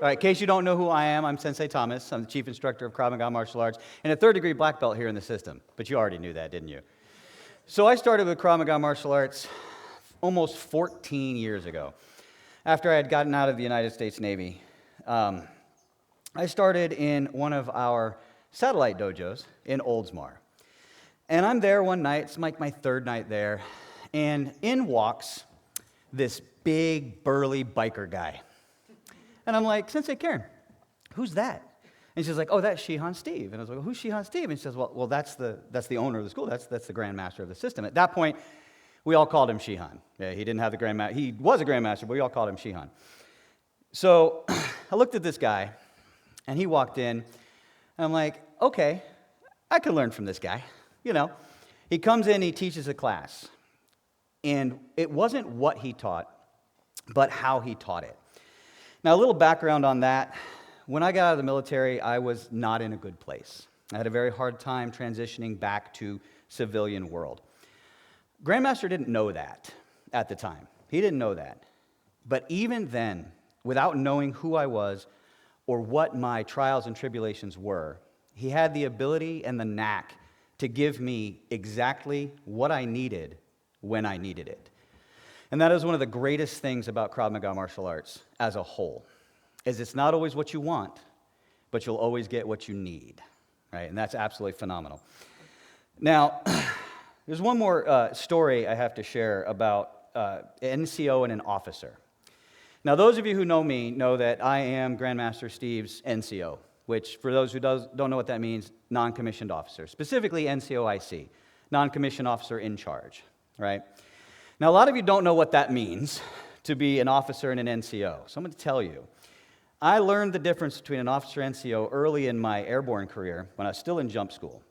All right, in case you don't know who I am, I'm Sensei Thomas. I'm the chief instructor of Krav Maga martial arts and a third-degree black belt here in the system. But you already knew that, didn't you? So I started with Krav Maga martial arts almost 14 years ago, after I had gotten out of the United States Navy. I started in one of our satellite dojos in Oldsmar. And I'm there one night, it's like my third night there, and in walks this big, burly biker guy. And I'm like, Sensei Karen, who's that? And she's like, oh, that's Shihan Steve. And I was like, well, who's Shihan Steve? And she says, well, that's the owner of the school. That's the grandmaster of the system. At that point, we all called him Shihan. Yeah, he didn't have the grandmaster. He was a grandmaster, but we all called him Shihan. So I looked at this guy, and he walked in, and I'm like, okay, I could learn from this guy. You know, he comes in, he teaches a class. And it wasn't what he taught, but how he taught it. Now, a little background on that. When I got out of the military, I was not in a good place. I had a very hard time transitioning back to civilian world. Grandmaster didn't know that at the time. He didn't know that. But even then, without knowing who I was or what my trials and tribulations were, he had the ability and the knack to give me exactly what I needed when I needed it. And that is one of the greatest things about Krav Maga martial arts as a whole, is it's not always what you want, but you'll always get what you need, right? And that's absolutely phenomenal. Now, there's one more story I have to share about an NCO and an officer. Now, those of you who know me know that I am Grandmaster Steve's NCO, which, for those who don't know what that means, non-commissioned officer, specifically NCOIC, non-commissioned officer in charge, right? Now, a lot of you don't know what that means to be an officer and an NCO. So I'm going to tell you. I learned the difference between an officer and NCO early in my airborne career when I was still in jump school.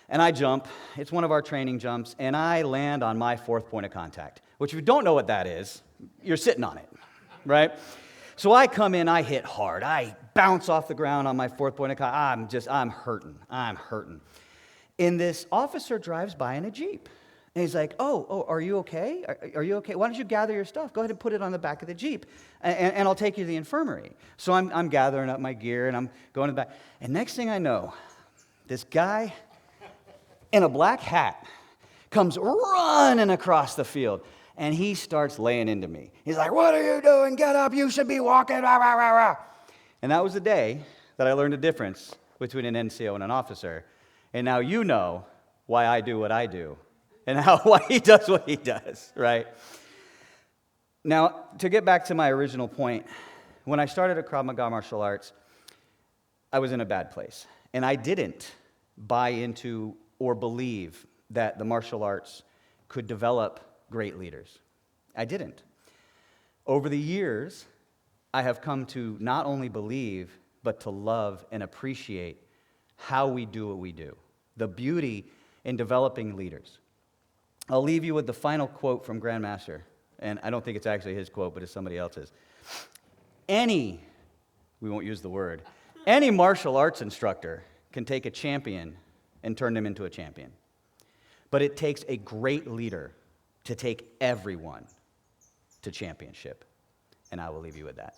And I jump. It's one of our training jumps, and I land on my fourth point of contact, which if you don't know what that is, you're sitting on it, right? So I come in, I hit hard. I bounce off the ground on my fourth point of contact. I'm hurting. And this officer drives by in a Jeep. And he's like, oh, are you okay? Are you okay? Why don't you gather your stuff? Go ahead and put it on the back of the Jeep, and I'll take you to the infirmary. So I'm gathering up my gear, and I'm going to the back. And next thing I know, this guy in a black hat comes running across the field, and he starts laying into me. He's like, what are you doing? Get up. You should be walking. Rah, rah, rah, rah. And that was the day that I learned the difference between an NCO and an officer. And now you know why I do what I do. And why he does what he does, right? Now, to get back to my original point, when I started at Krav Maga martial arts, I was in a bad place. And I didn't buy into or believe that the martial arts could develop great leaders. I didn't. Over the years, I have come to not only believe, but to love and appreciate how we do what we do, the beauty in developing leaders. I'll leave you with the final quote from Grandmaster, and I don't think it's actually his quote, but it's somebody else's. We won't use the word, any martial arts instructor can take a champion and turn them into a champion. But it takes a great leader to take everyone to championship. And I will leave you with that.